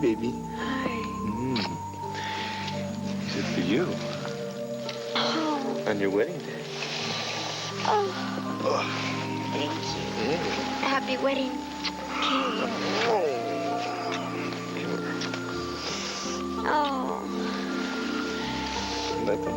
baby. Hi. These are for you. Oh. On your wedding day. Oh. Thank you. Happy wedding. Oh. Like them?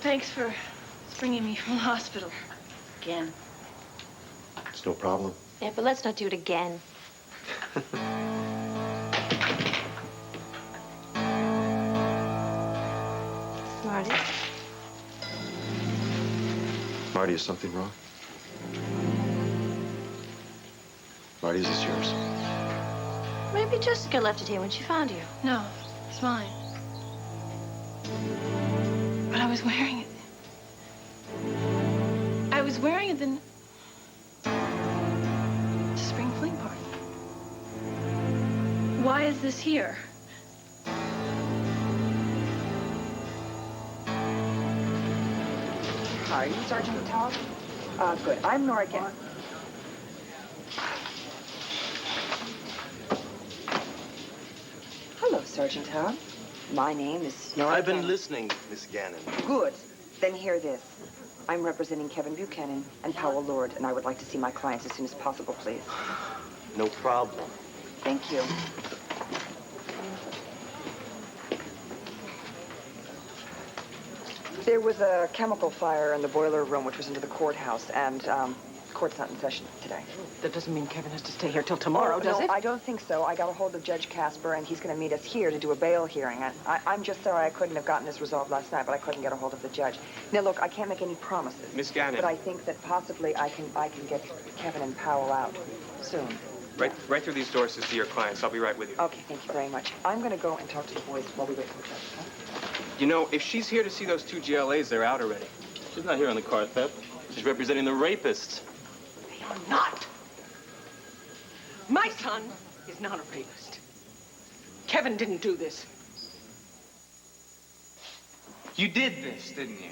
Thanks for bringing me from the hospital again. It's no problem. Yeah, but let's not do it again. Marty? Marty, is something wrong? Marty, is this yours? Maybe Jessica left it here when she found you. No, it's mine. But I was wearing it. I was wearing it then to spring fling party. Why is this here? Hi, are you Sergeant Todd? Good. I'm Nora Kent. Hello, Sergeant Todd. My name is Nora I've been Kent. listening, Miss Gannon. Good. Then hear this. I'm representing Kevin Buchanan and Powell Lord, and I would like to see my clients as soon as possible, please. No problem. Thank you. There was a chemical fire in the boiler room, which was into the courthouse, and court's not in session today. That doesn't mean Kevin has to stay here till tomorrow, does No, it? I don't think so. I got a hold of Judge Casper, and he's going to meet us here to do a bail hearing. I'm just sorry I couldn't have gotten this resolved last night, but I couldn't get a hold of the judge. Now, look, I can't make any promises. Miss Gannon. But I think that possibly I can get Kevin and Powell out soon. Right through these doors to see your clients. I'll be right with you. Okay, thank you very much. I'm going to go and talk to the boys while we wait for the judge, okay? You know, if she's here to see those two GLAs, they're out already. She's not here on the car theft. She's representing the rapists. They are not. My son is not a rapist. Kevin didn't do this. You did this, didn't you?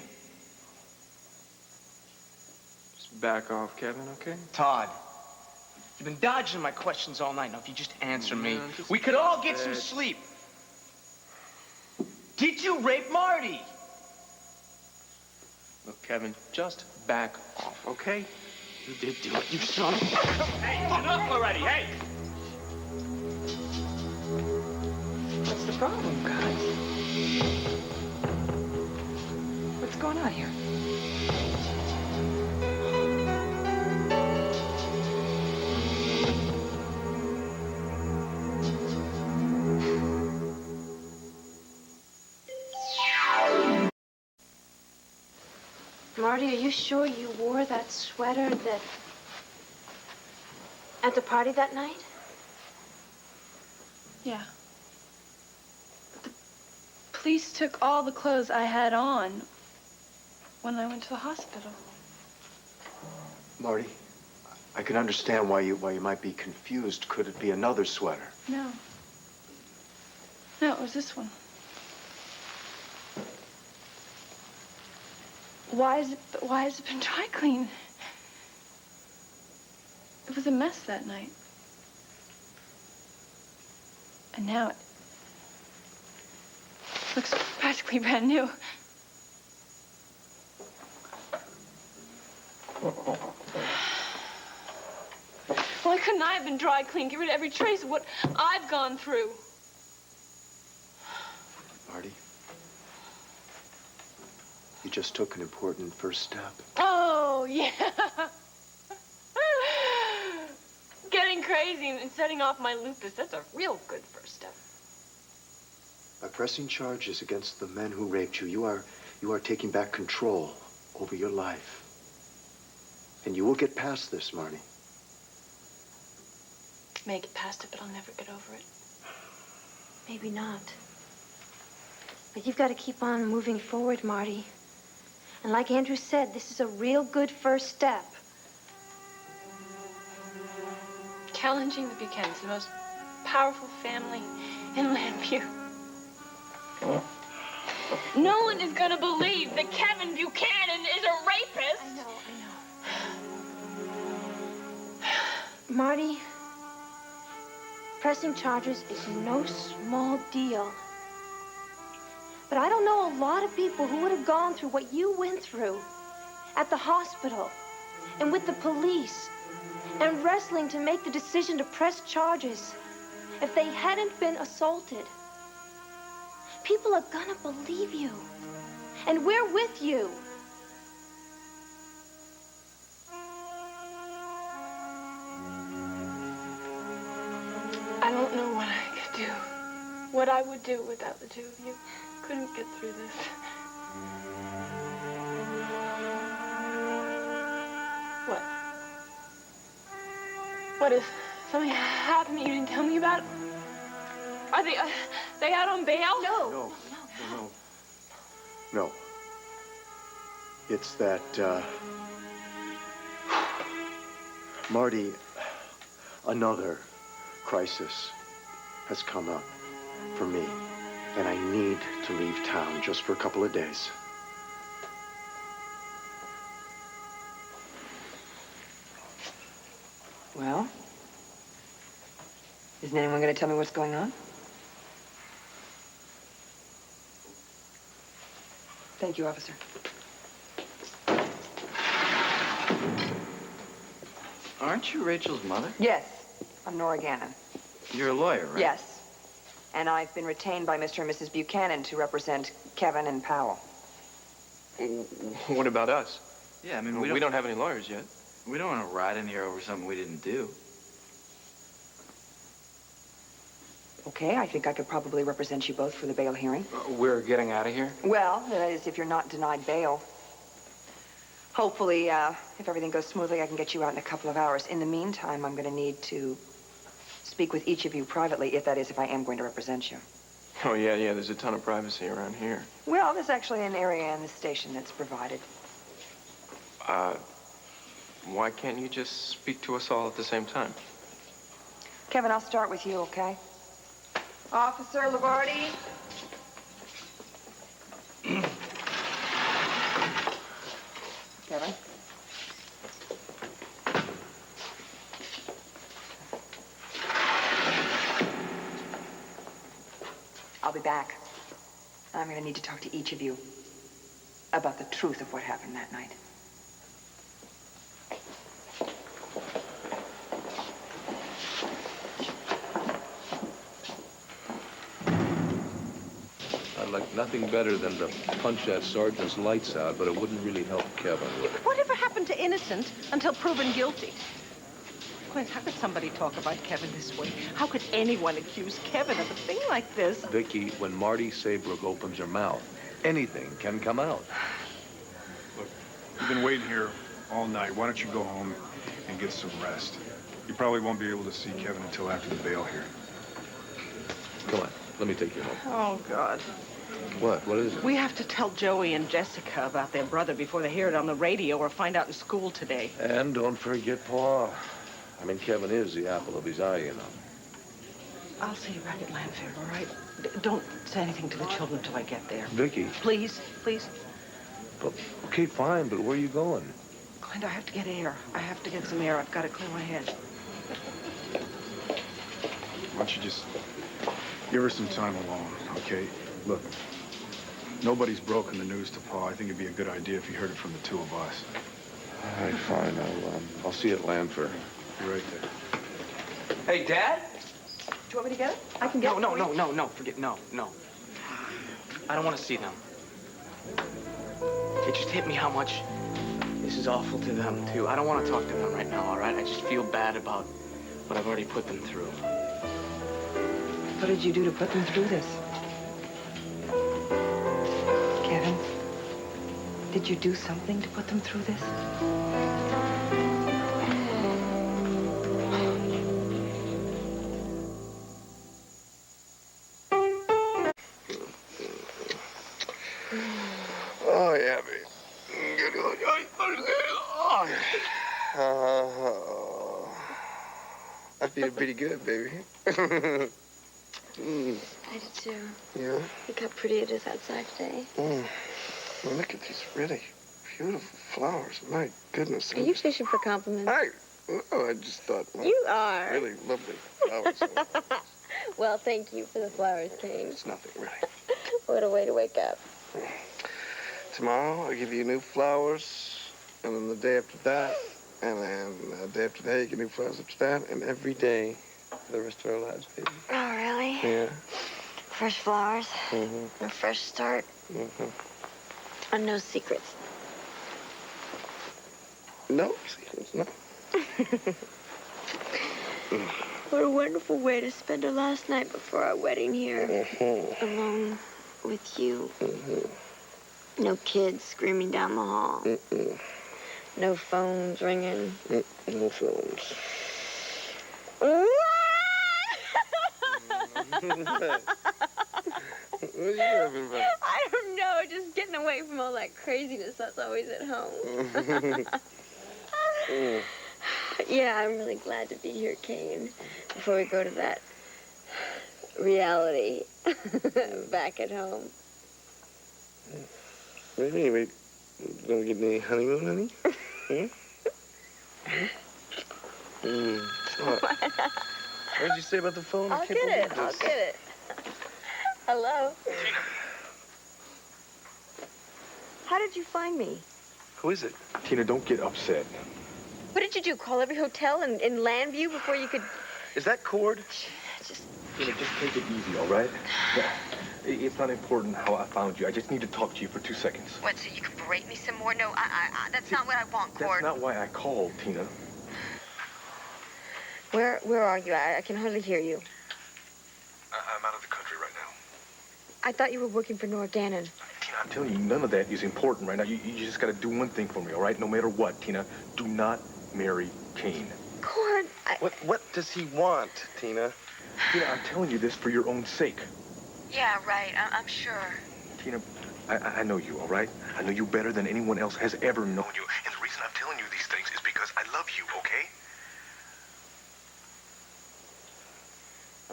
Just back off, Kevin, okay? Todd, you've been dodging my questions all night. Now, if you just answer me, Man, just we could all get relax. some sleep. Did you rape Marty? Look, Kevin, just back off, okay? You did do it, you son of a... Hey, enough already, hey! What's the problem, guys? What's going on here? Marty, are you sure you wore that sweater at the party that night? Yeah. But the police took all the clothes I had on when I went to the hospital. Marty, I can understand why you might be confused. Could it be another sweater? No. No, it was this one. Why has it been dry cleaned? It was a mess that night. And now it looks practically brand new. Why couldn't I have been dry cleaned? Get rid of every trace of what I've gone through. Marty, you just took an important first step. Oh, yeah. Getting crazy and setting off my lupus, that's a real good first step. By pressing charges against the men who raped you, you are taking back control over your life. And you will get past this, Marty. May get past it, but I'll never get over it. Maybe not. But you've got to keep on moving forward, Marty. And like Andrew said, this is a real good first step. Challenging the Buchanans, the most powerful family in Landview. No one is gonna believe that Kevin Buchanan is a rapist. I know. Marty, pressing charges is no small deal. But I don't know a lot of people who would have gone through what you went through at the hospital and with the police and wrestling to make the decision to press charges if they hadn't been assaulted. People are gonna believe you. And we're with you. I don't know what I could do. What I would do without the two of you. Couldn't get through this. What? What if something happened you didn't tell me about? Are they out on bail? No. No. It's that, Marty, another crisis has come up for me, and I need to leave town just for a couple of days. Well, isn't anyone going to tell me what's going on? Thank you, officer. Aren't you Rachel's mother? Yes, I'm Nora Gannon. You're a lawyer, right? Yes. And I've been retained by Mr. and Mrs. Buchanan to represent Kevin and Powell. What about us? Yeah, I mean, We don't have any lawyers yet. we don't want to ride in here over something we didn't do. Okay, I think I could probably represent you both for the bail hearing. We're getting out of here? Well, that is, if you're not denied bail. Hopefully, if everything goes smoothly, I can get you out in a couple of hours. In the meantime, I'm going to need to speak with each of you privately, if I am going to represent you. Oh, yeah, there's a ton of privacy around here. Well, there's actually an area in the station that's provided. Why can't you just speak to us all at the same time? Kevin, I'll start with you, okay? Officer Lavardi. Kevin. I'll be back. I'm going to need to talk to each of you about the truth of what happened that night. I'd like nothing better than to punch that sergeant's lights out, but it wouldn't really help Kevin with it. Whatever happened to innocent until proven guilty? Clint, how could somebody talk about Kevin this way? How could anyone accuse Kevin of a thing like this? Vicky, when Marty Saybrook opens her mouth, anything can come out. Look, you've been waiting here all night. Why don't you go home and get some rest? You probably won't be able to see Kevin until after the bail hearing. Come on, let me take you home. Oh, God. What? What is it? We have to tell Joey and Jessica about their brother before they hear it on the radio or find out in school today. And don't forget Paul. I mean, Kevin is the apple of his eye, you know. I'll see you back at Landfair, all right? Don't say anything to the children until I get there. Vicky. Please, please. But, okay, fine, but where are you going? Clint, I have to get air. I have to get some air. I've got to clear my head. Why don't you just give her some time alone, okay? Look, nobody's broken the news to Paul. I think it'd be a good idea if he heard it from the two of us. All right, fine. I'll see you at Landfair. You're right there. Hey, Dad? Do you want me to get it? I can get it. No, forget, no. I don't want to see them. It just hit me how much this is awful to them, too. I don't want to talk to them right now, all right? I just feel bad about what I've already put them through. What did you do to put them through this? Kevin, did you do something to put them through this? Oh, yeah, babe. I feel pretty good, baby. I do too. Yeah? Look how pretty it is outside today. Well, look at these really beautiful flowers. My goodness. Are you fishing for compliments? No, I just thought. Well, You are. Really lovely flowers. Well, thank you for the flowers, Kane. It's nothing, really. What a way to wake up. Tomorrow, I'll give you new flowers. And then the day after that, and then the day after that, you get new flowers after that. And every day for the rest of our lives, baby. Oh, really? Yeah. Fresh flowers. Mm-hmm. A fresh start. Mm-hmm. And no secrets. No secrets, no. What a wonderful way to spend our last night before our wedding here. Mm-hmm. Alone with you. Mm-hmm. No kids screaming down the hall. Mm-mm. No phones ringing. No phones. What? What are you laughing about? I don't know, just getting away from all that craziness that's always at home. Yeah, I'm really glad to be here, Kane. Before we go to that reality back at home. Really? We gonna get any honeymoon, honey? What? What did you say about the phone? I'll get it. I'll get it. Hello? Tina. How did you find me? Who is it? Tina, don't get upset. What did you do? Call every hotel in Landview before you could... Is that Cord? Just... Tina, just take it easy, all right? Yeah. It's not important how I found you. I just need to talk to you for 2 seconds. What, so you can berate me some more? No, that's not what I want, Cord. That's not why I called, Tina. Where are you? I can hardly hear you. I'm out of the country right now. I thought you were working for Nora Gannon. Tina, I'm telling you, none of that is important right now. You just gotta do one thing for me, all right? No matter what, Tina, do not marry Kane. Cord, What does he want, Tina? Tina, I'm telling you this for your own sake. Yeah, right. I'm sure. Tina, I know you, all right? I know you better than anyone else has ever known you. And the reason I'm telling you these things is because I love you, okay?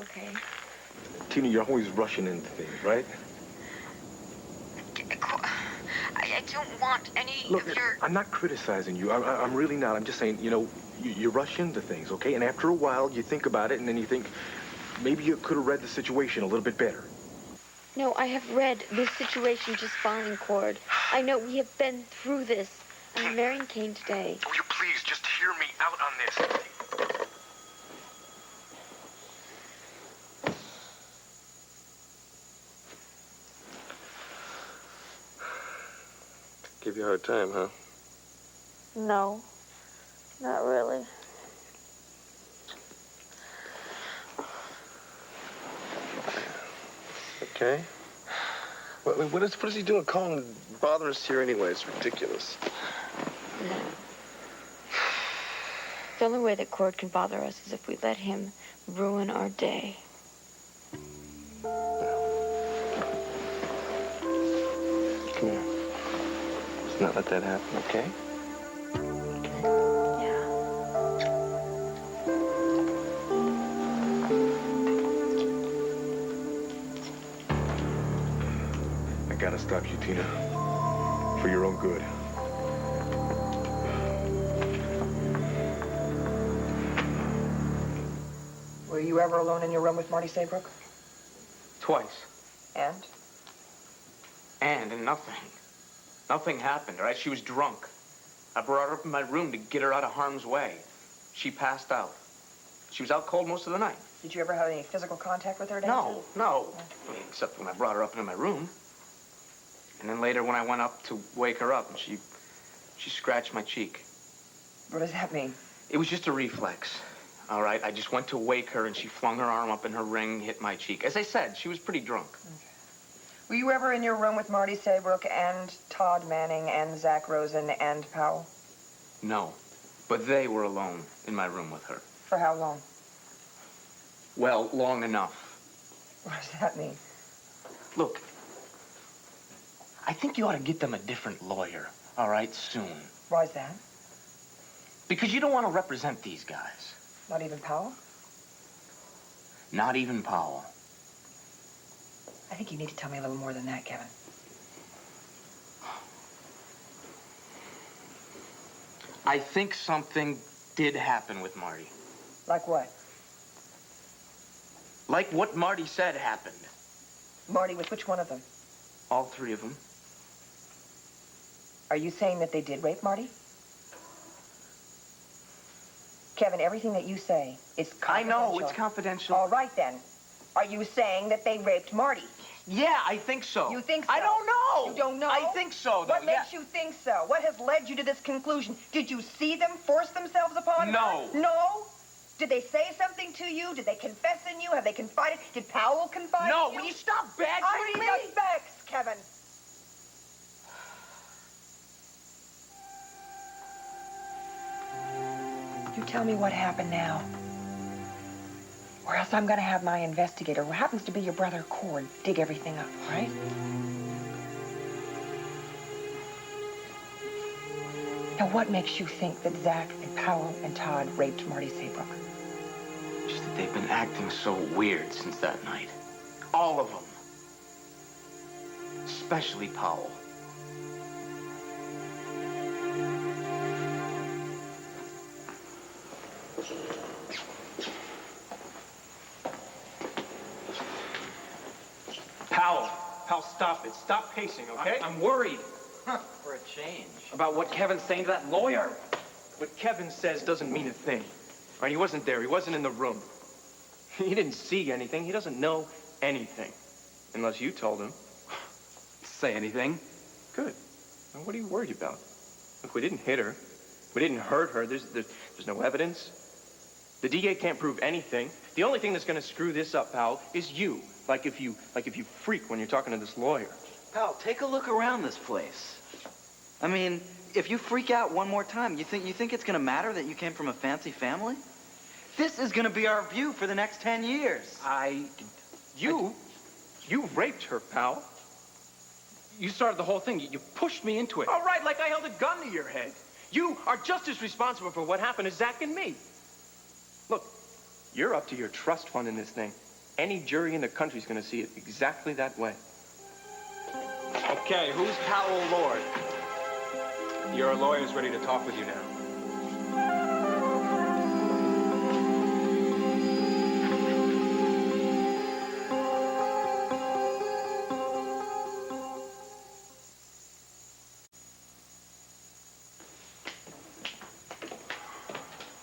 Okay. Tina, you're always rushing into things, right? I don't want any Look, of your... I'm not criticizing you. I'm really not. I'm just saying, you rush into things, okay? And after a while, you think about it, and then you think, maybe you could have read the situation a little bit better. No, I have read this situation just fine, Cord. I know we have been through this. I'm marrying Kane today. Will you please just hear me out on this? Give you a hard time, huh? No, not really. Okay. What is he doing calling and bothering us here anyway? It's ridiculous. The only way that Cord can bother us is if we let him ruin our day. Come here. Let's not let that happen, okay? I gotta stop you, Tina. For your own good. Were you ever alone in your room with Marty Saybrook? Twice. And? And nothing. Nothing happened, all right? She was drunk. I brought her up in my room to get her out of harm's way. She passed out. She was out cold most of the night. Did you ever have any physical contact with her, Dan? No. I mean, except when I brought her up into my room. And then later when I went up to wake her up, and she scratched my cheek. What does that mean? It was just a reflex, all right? I just went to wake her, and she flung her arm up in her ring, hit my cheek. As I said, she was pretty drunk. Okay. Were you ever in your room with Marty Saybrook and Todd Manning and Zach Rosen and Powell? No, but they were alone in my room with her. For how long? Well, long enough. What does that mean? Look, I think you ought to get them a different lawyer, all right, soon. Why's that? Because you don't want to represent these guys. Not even Powell? Not even Powell. I think you need to tell me a little more than that, Kevin. I think something did happen with Marty. Like what? Like what Marty said happened. Marty, with which one of them? All three of them. Are you saying that they did rape Marty? Kevin, everything that you say is confidential. I know, it's confidential. All right, then. Are you saying that they raped Marty? Yeah, I think so. You think so? I don't know. You don't know? I think so, though. What makes you think so? What has led you to this conclusion? Did you see them force themselves upon No. her? No. Did they say something to you? Did they confess in you? Have they confided? Did Powell confide in No, you? will you stop badgering I'm me? just vexed, Kevin. You tell me what happened now. Or else I'm gonna have my investigator, who happens to be your brother Cord, dig everything up, right? Now, what makes you think that Zach and Powell and Todd raped Marty Saybrook? Just that they've been acting so weird since that night. All of them. Especially Powell. Powell, stop it. Stop pacing, okay? I'm worried. For a change. About what Kevin's saying to that lawyer. What Kevin says doesn't mean a thing. All right, he wasn't there. He wasn't in the room. He didn't see anything. He doesn't know anything. Unless you told him. Say anything? Good. Now, what are you worried about? Look, we didn't hit her. We didn't hurt her. There's no evidence. The DA can't prove anything. The only thing that's going to screw this up, pal, is you. Like if you freak when you're talking to this lawyer. Pal, take a look around this place. I mean, if you freak out one more time, you think it's gonna matter that you came from a fancy family? This is gonna be our view for the next 10 years. You raped her, pal. You started the whole thing. You pushed me into it. All right, like I held a gun to your head. You are just as responsible for what happened as Zach and me. Look, you're up to your trust fund in this thing. Any jury in the country's gonna see it exactly that way. Okay, who's Powell Lord? Your lawyer's ready to talk with you now.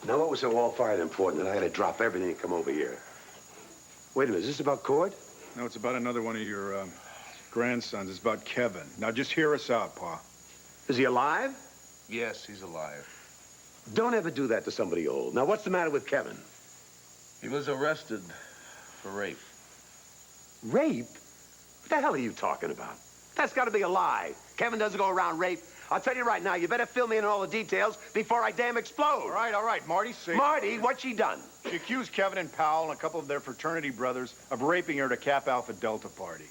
Now, what was so all-fired important that I had to drop everything and come over here? Wait a minute, is this about Cord? No, it's about another one of your grandsons. It's about Kevin. Now, just hear us out, Pa. Is he alive? Yes, he's alive. Don't ever do that to somebody old. Now, what's the matter with Kevin? He was arrested for rape. Rape? What the hell are you talking about? That's got to be a lie. Kevin doesn't go around rape. I'll tell you right now, you better fill me in on all the details before I damn explode. All right. Marty's safe. Marty, what's she done? She accused Kevin and Powell and a couple of their fraternity brothers of raping her at a Kappa Alpha Delta party.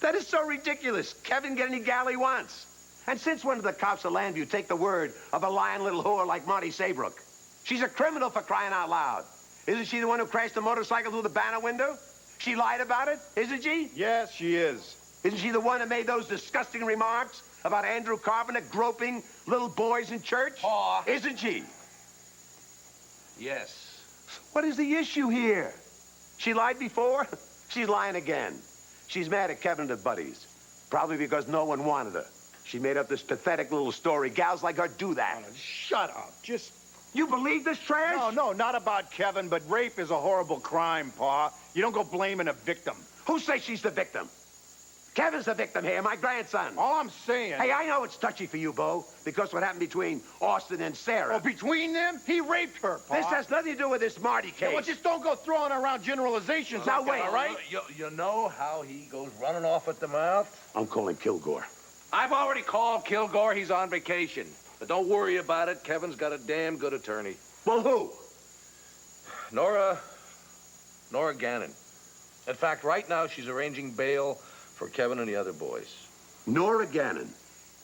That is so ridiculous. Kevin get any gal he wants. And since when did the cops of Landview take the word of a lying little whore like Marty Saybrook? She's a criminal, for crying out loud. Isn't she the one who crashed the motorcycle through the banner window? She lied about it, isn't she? Yes, she is. Isn't she the one that made those disgusting remarks about Andrew Carpenter groping little boys in church? Pa. Isn't she? Yes. What is the issue here? She lied before? She's lying again. She's mad at Kevin and her buddies. Probably because no one wanted her. She made up this pathetic little story. Gals like her do that. Shut up. Just... You believe this trash? No, not about Kevin, but rape is a horrible crime, Pa. You don't go blaming a victim. Who says she's the victim? Kevin's the victim here, my grandson. All I'm saying... Hey, I know it's touchy for you, Bo, because what happened between Austin and Sarah. Oh, between them? He raped her, Pa. This has nothing to do with this Marty case. Yeah, well, just don't go throwing around generalizations Now, like that, wait. all right? You know how he goes running off at the mouth? I'm calling Kilgore. I've already called Kilgore. He's on vacation. But don't worry about it. Kevin's got a damn good attorney. Well, who? Nora Gannon. In fact, right now she's arranging bail for Kevin and the other boys. Nora Gannon.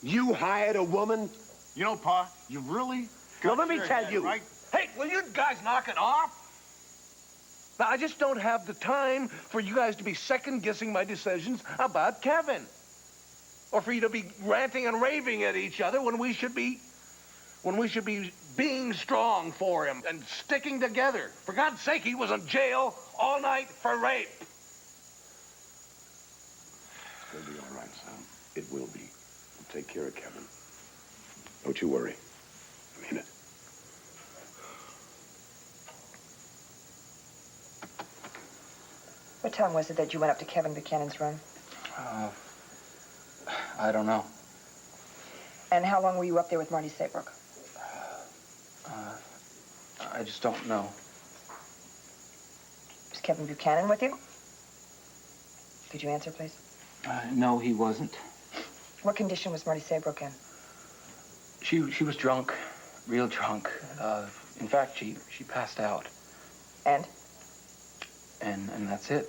You hired a woman? You know, Pa, you really Now, let me tell you. Right? Hey, will you guys knock it off? Now, I just don't have the time for you guys to be second-guessing my decisions about Kevin. Or for you to be ranting and raving at each other when we should be being strong for him and sticking together. For God's sake, he was in jail all night for rape. It's gonna be all right, son. It will be. We'll take care of Kevin. Don't you worry. I mean it. What time was it that you went up to Kevin Buchanan's room? I don't know. And how long were you up there with Marty Saybrook? I just don't know. Was Kevin Buchanan with you? Could you answer, please? No, he wasn't. What condition was Marty Saybrook in? She was drunk, real drunk. In fact, she passed out. And? And that's it.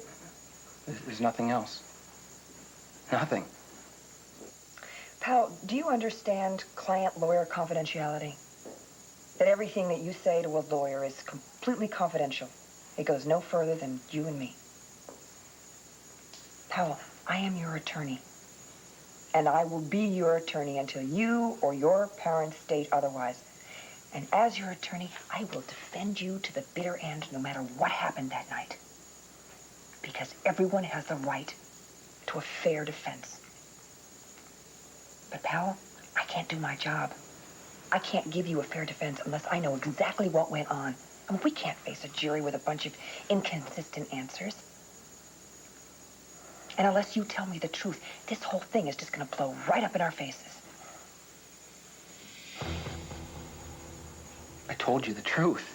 There's nothing else. Nothing. Pal, do you understand client-lawyer confidentiality? That everything that you say to a lawyer is completely confidential. It goes no further than you and me. Powell, I am your attorney. And I will be your attorney until you or your parents state otherwise. And as your attorney, I will defend you to the bitter end no matter what happened that night. Because everyone has the right to a fair defense. But Powell, I can't do my job. I can't give you a fair defense unless I know exactly what went on. I mean, we can't face a jury with a bunch of inconsistent answers. And unless you tell me the truth, this whole thing is just gonna blow right up in our faces. I told you the truth.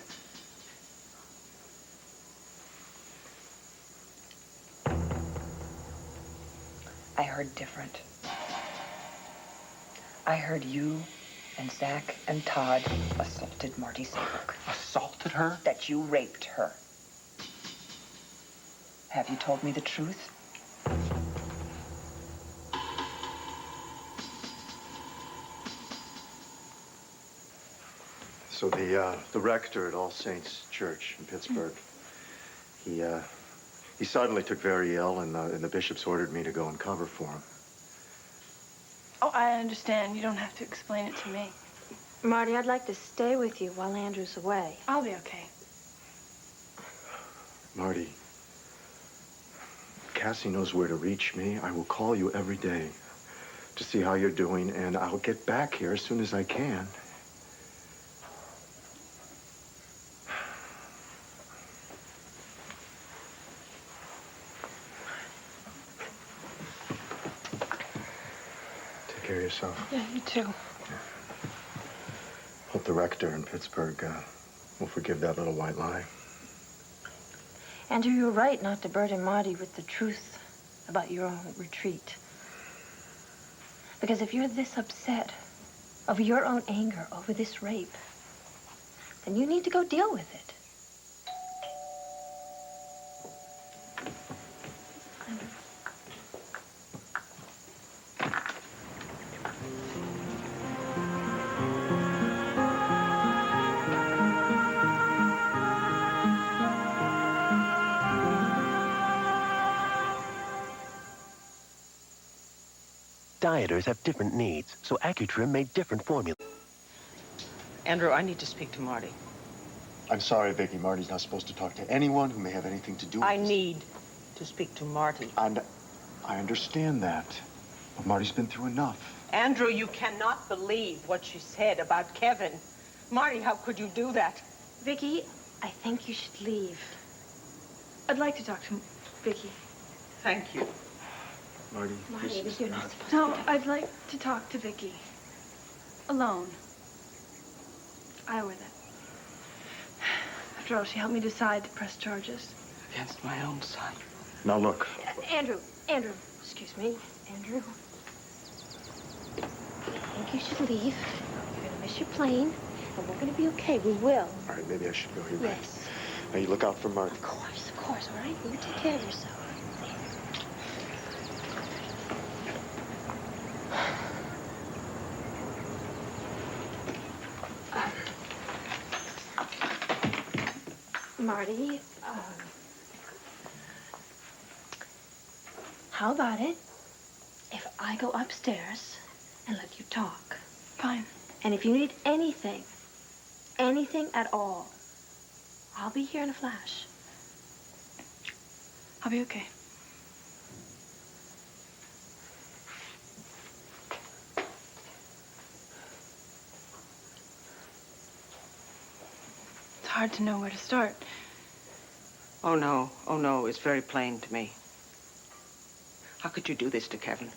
I heard different. I heard you and Zach and Todd assaulted Marty Saybrook. Assaulted her? That you raped her. Have you told me the truth? So the rector at All Saints Church in Pittsburgh, he suddenly took very ill, and the bishops ordered me to go and cover for him. Oh, I understand. You don't have to explain it to me. Marty, I'd like to stay with you while Andrew's away. I'll be okay. Marty, Cassie knows where to reach me. I will call you every day to see how you're doing, and I'll get back here as soon as I can. Take care of yourself. Yeah, you too. Hope the rector in Pittsburgh will forgive that little white lie. Andrew, you're right not to burden Marty with the truth about your own retreat. Because if you're this upset over your own anger over this rape, then you need to go deal with it. Dieters have different needs, so AccuTrim made different formulas. Andrew, I need to speak to Marty. I'm sorry, Vicky. Marty's not supposed to talk to anyone who may have anything to do with I this. need to speak to Marty. And I understand that, but Marty's been through enough. Andrew, you cannot believe what she said about Kevin. Marty, how could you do that? Vicky, I think you should leave. I'd like to talk to Vicky. Thank you. Marty, Marty, you're not supposed No, to. I'd like to talk to Vicky. Alone. I owe her that. After all, she helped me decide to press charges. Against my own son. Now look. Andrew, excuse me, Andrew. I think you should leave. You're gonna miss your plane, and we're gonna be okay. We will. All right, maybe I should go. You're right. Yes. Now you look out for Marty. Of course, all right? You take care of yourself. Marty, how about it if I go upstairs and let you talk? Fine. And if you need anything at all, I'll be here in a flash. I'll be okay. It's hard to know where to start. Oh, no, it's very plain to me. How could you do this to Kevin?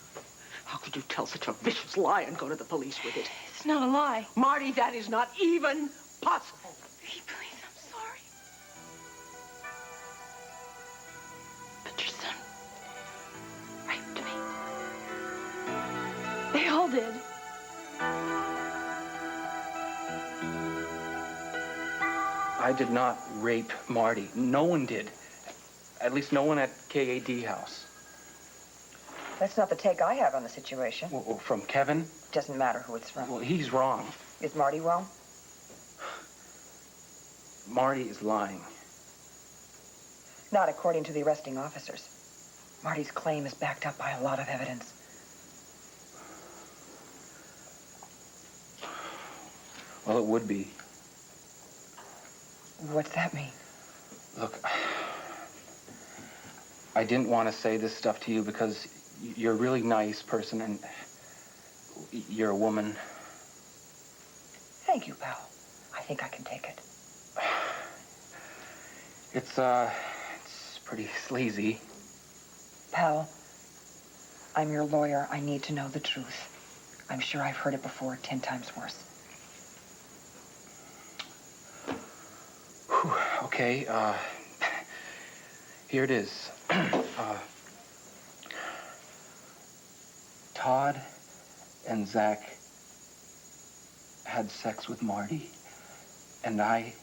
How could you tell such a vicious lie and go to the police with it? It's not a lie. Marty, that is not even possible. Vicky, please, I'm sorry. But your son raped me. They all did. I did not rape Marty. No one did. At least no one at KAD house. That's not the take I have on the situation. Well, from Kevin? Doesn't matter who it's from. Well, he's wrong. Is Marty wrong? Marty is lying. Not according to the arresting officers. Marty's claim is backed up by a lot of evidence. Well, it would be. What's that mean? Look, I didn't want to say this stuff to you because you're a really nice person and you're a woman. Thank you, pal. I think I can take it. It's pretty sleazy. Pal, I'm your lawyer. I need to know the truth. I'm sure I've heard it before 10 times worse. Whew, okay, here it is. Todd and Zach had sex with Marty, and I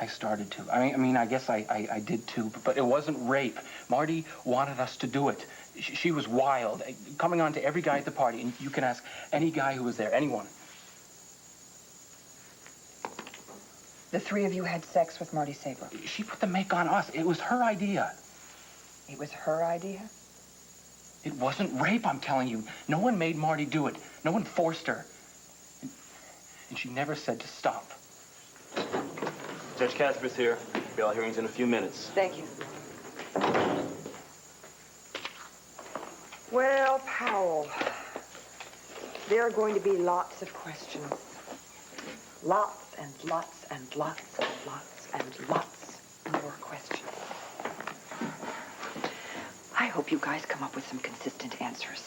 started to. I mean, I guess I did too, but it wasn't rape. Marty wanted us to do it. She was wild, coming on to every guy at the party, and you can ask any guy who was there, anyone. The three of you had sex with Marty Saybrook. She put the make on us. It was her idea. It was her idea? It wasn't rape, I'm telling you. No one made Marty do it. No one forced her. And she never said to stop. Judge Casper's here. Bail hearing's in a few minutes. Thank you. Well, Powell, there are going to be lots of questions. Lots and lots and lots and lots and lots more questions. I hope you guys come up with some consistent answers.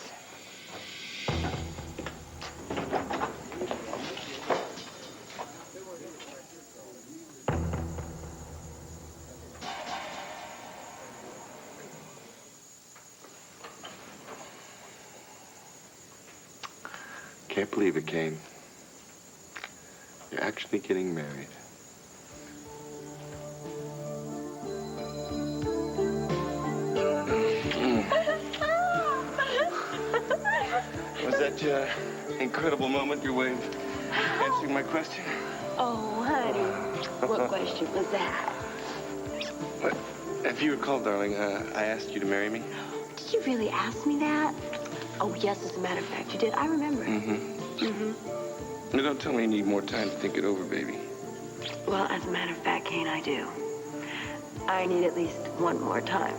Can't believe it, Kane. You're actually getting married. Was that your incredible moment, your way of answering my question? Oh, honey, what question was that? What? If you recall, darling, I asked you to marry me. Did you really ask me that? Oh, yes, as a matter of fact, you did. I remember. No, don't tell me you need more time to think it over, baby. Well, as a matter of fact, Kane, I do. I need at least one more time.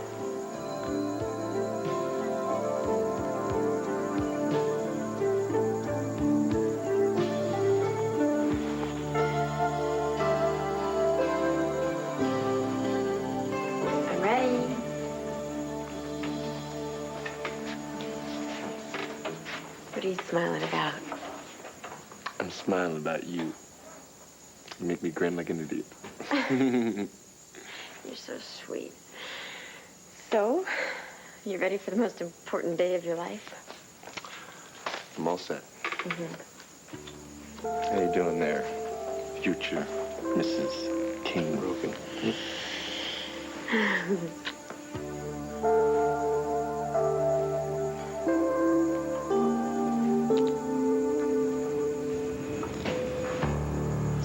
I'm ready. What are you smiling about? I'm smiling about you. You make me grin like an idiot. You're so sweet. So, you ready for the most important day of your life? I'm all set. How you doing there, future Mrs. King Rogan?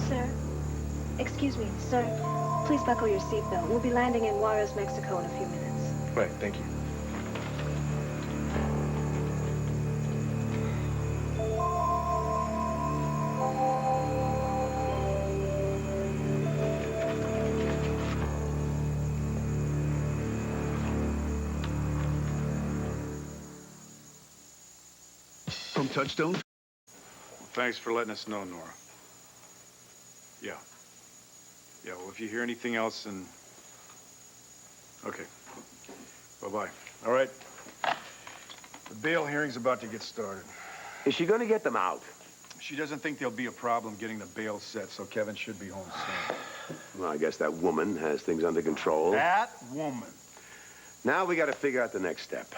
Sir, excuse me, sir. Please buckle your seatbelt. We'll be landing in Juarez, Mexico in a few minutes. Right, thank you. From Touchstone? Well, thanks for letting us know, Nora. Yeah. Yeah, well, if you hear anything else, then... Okay. Bye-bye. All right. The bail hearing's about to get started. Is she gonna get them out? She doesn't think there'll be a problem getting the bail set, so Kevin should be home soon. Well, I guess that woman has things under control. That woman. Now we gotta figure out the next step.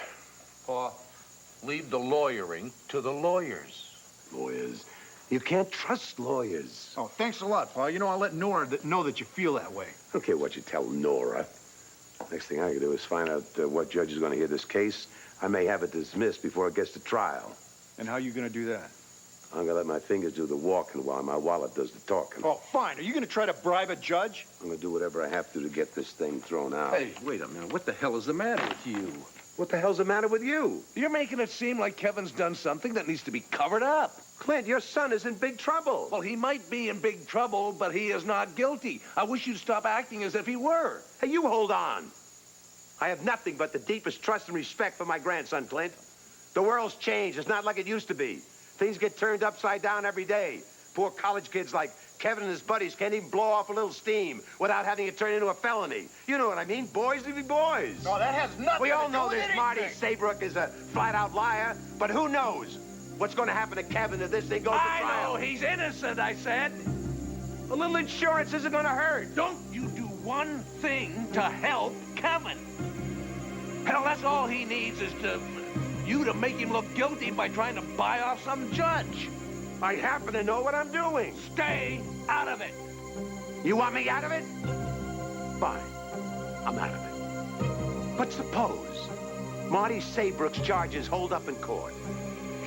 Pa, leave the lawyering to the lawyers. Lawyers. You can't trust lawyers. Oh, thanks a lot, Pa. You know, I'll let Nora know that you feel that way. I don't care what you tell Nora. Next thing I can do is find out what judge is going to hear this case. I may have it dismissed before it gets to trial. And how are you going to do that? I'm going to let my fingers do the walking while my wallet does the talking. Oh, fine. Are you going to try to bribe a judge? I'm going to do whatever I have to get this thing thrown out. Hey, wait a minute. What the hell is the matter with you? What the hell's the matter with you? You're making it seem like Kevin's done something that needs to be covered up. Clint, your son is in big trouble. Well, he might be in big trouble, but he is not guilty. I wish you'd stop acting as if he were. Hey, you hold on. I have nothing but the deepest trust and respect for my grandson, Clint. The world's changed. It's not like it used to be. Things get turned upside down every day. Poor college kids like Kevin and his buddies can't even blow off a little steam without having it turn into a felony. You know what I mean? Boys will be boys. No, that has nothing We all to do know with this anything. Marty Saybrook is a flat-out liar, but who knows what's going to happen to Kevin if this thing goes to trial? I know he's innocent, I said. A little insurance isn't going to hurt. Don't you do one thing to help Kevin. Hell, that's all he needs is you to make him look guilty by trying to buy off some judge. I happen to know what I'm doing. Stay out of it. You want me out of it? Fine. I'm out of it. But suppose Marty Saybrook's charges hold up in court.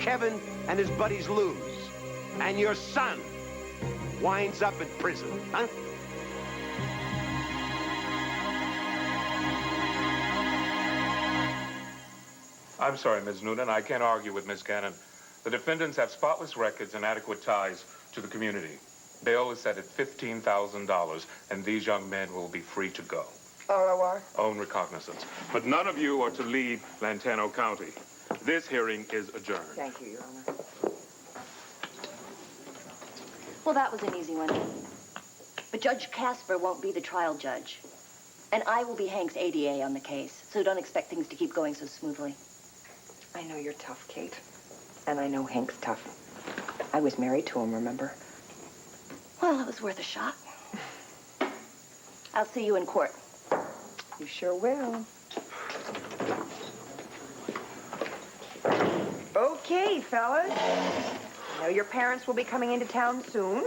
Kevin and his buddies lose. And your son winds up in prison, huh? I'm sorry, Ms. Noonan. I can't argue with Ms. Cannon. The defendants have spotless records and adequate ties to the community. Bail is set at $15,000, and these young men will be free to go. ROR? Own recognizance. But none of you are to leave Lantano County. This hearing is adjourned. Thank you, Your Honor. Well, that was an easy one. But Judge Casper won't be the trial judge. And I will be Hank's ADA on the case, so don't expect things to keep going so smoothly. I know you're tough, Kate. And I know Hank's tough. I was married to him, remember? Well, it was worth a shot. I'll see you in court. You sure will. Okay, fellas. I know your parents will be coming into town soon.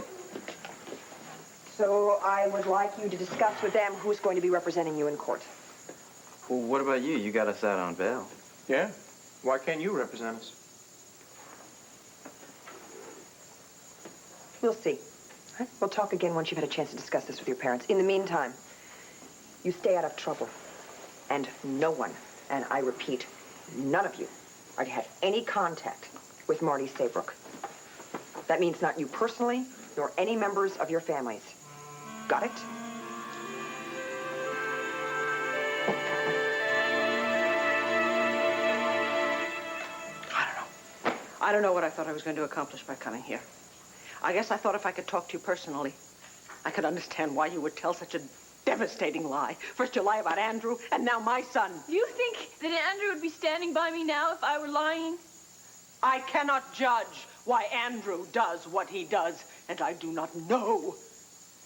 So I would like you to discuss with them who's going to be representing you in court. Well, what about you? You got us out on bail. Yeah? Why can't you represent us? We'll see. We'll talk again once you've had a chance to discuss this with your parents. In the meantime, you stay out of trouble. And no one, and I repeat, none of you, are to have any contact with Marty Saybrook. That means not you personally, nor any members of your families. Got it? I don't know what I thought I was going to accomplish by coming here. I guess I thought if I could talk to you personally, I could understand why you would tell such a devastating lie. First you lie about Andrew, and now my son. You think that Andrew would be standing by me now if I were lying? I cannot judge why Andrew does what he does, and I do not know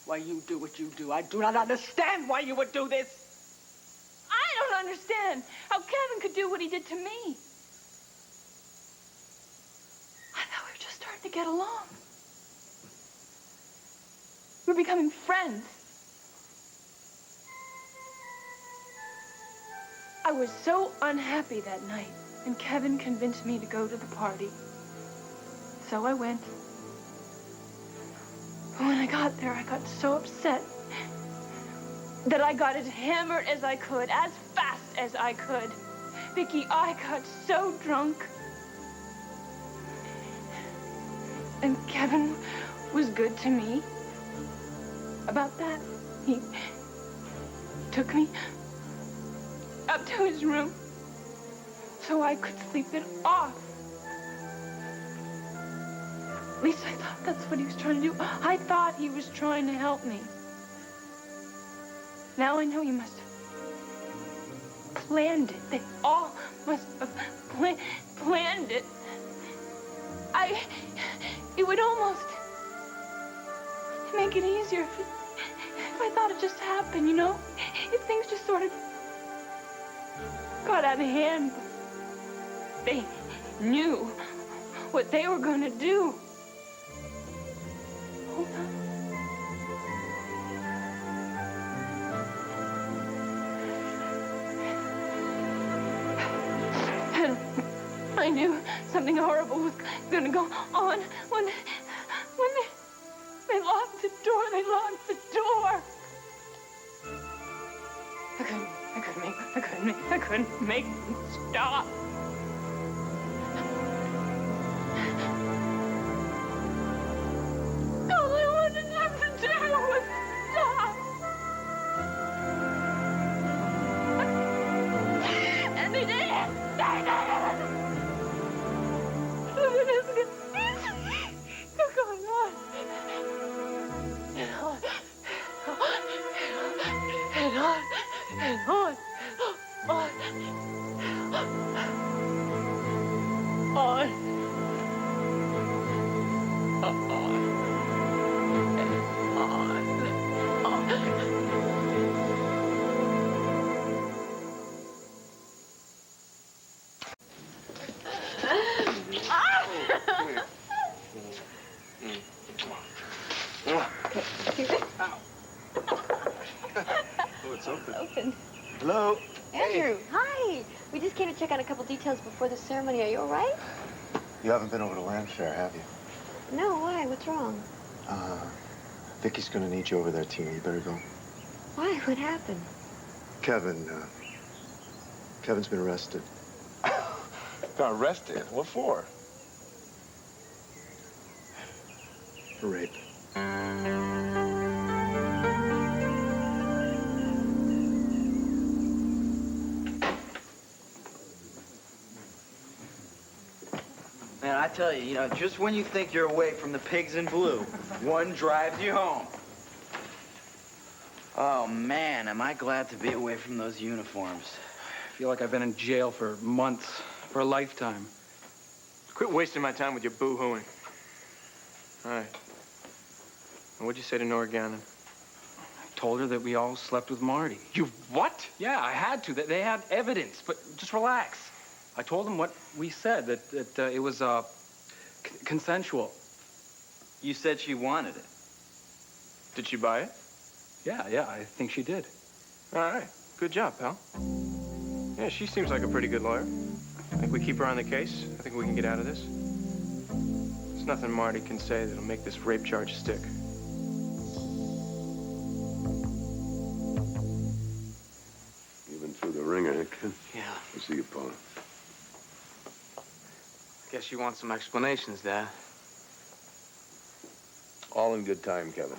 why you do what you do. I do not understand why you would do this. I don't understand how Kevin could do what he did to me. I thought we were just starting to get along. We're becoming friends. I was so unhappy that night, and Kevin convinced me to go to the party. So I went. But when I got there, I got so upset. that I got as hammered as I could, as fast as I could. Vicky, I got so drunk. And Kevin was good to me. About that, he took me up to his room so I could sleep it off. At least I thought that's what he was trying to do. I thought he was trying to help me. Now I know he must have planned it. They all must have planned it. It would almost make it easier if I thought it just happened, you know? If things just sort of got out of hand. They knew what they were going to do. Hold on. I knew something horrible was going to go on when they locked the door. They locked the door. I couldn't make them stop. All I wanted them to do was stop. And they did. They did. Oh, it's open. Open. Hello. Andrew, hi. We just came to check on a couple details before the ceremony. Are you all right? You haven't been over to Land Fair, have you? No, why? What's wrong? Vicky's gonna need you over there, Tina. You better go. Why? What happened? Kevin's been arrested. Got arrested? What for? For rape. Man, I tell you, just when you think you're away from the pigs in blue, one drives you home. Oh, man, am I glad to be away from those uniforms. I feel like I've been in jail for months, for a lifetime. Quit wasting my time with your boo-hooing. All right. And what'd you say to Nora Gannon? I told her that we all slept with Marty. You what? Yeah, I had to. They had evidence, but just relax. I told them what we said, that it was consensual. You said she wanted it. Did she buy it? Yeah, I think she did. All right. Good job, pal. Yeah, she seems like a pretty good lawyer. I think we keep her on the case. I think we can get out of this. There's nothing Marty can say that'll make this rape charge stick. You've been through the ringer, eh, kid? Yeah. I see you, Paul. Guess you want some explanations, Dad. All in good time, Kevin.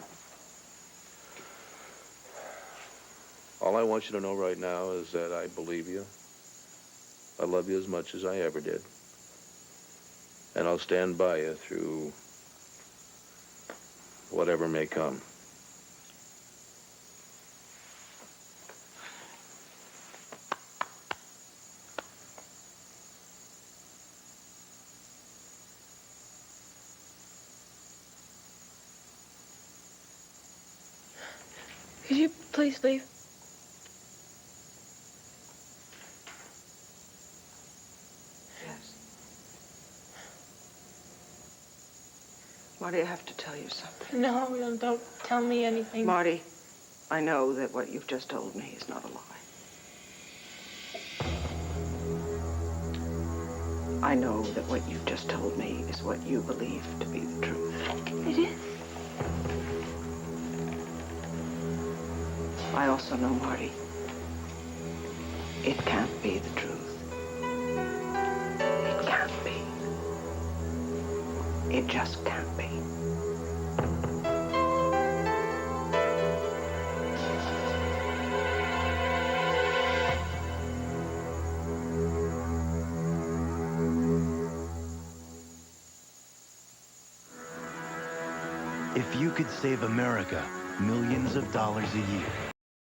All I want you to know right now is that I believe you. I love you as much as I ever did. And I'll stand by you through whatever may come. Could you please leave? Marty, I have to tell you something. No, don't tell me anything. Marty, I know that what you've just told me is not a lie. I know that what you've just told me is what you believe to be the truth. It is. I also know, Marty, it can't be the truth. It can't be. It just can't be. If you could save America millions of dollars a year,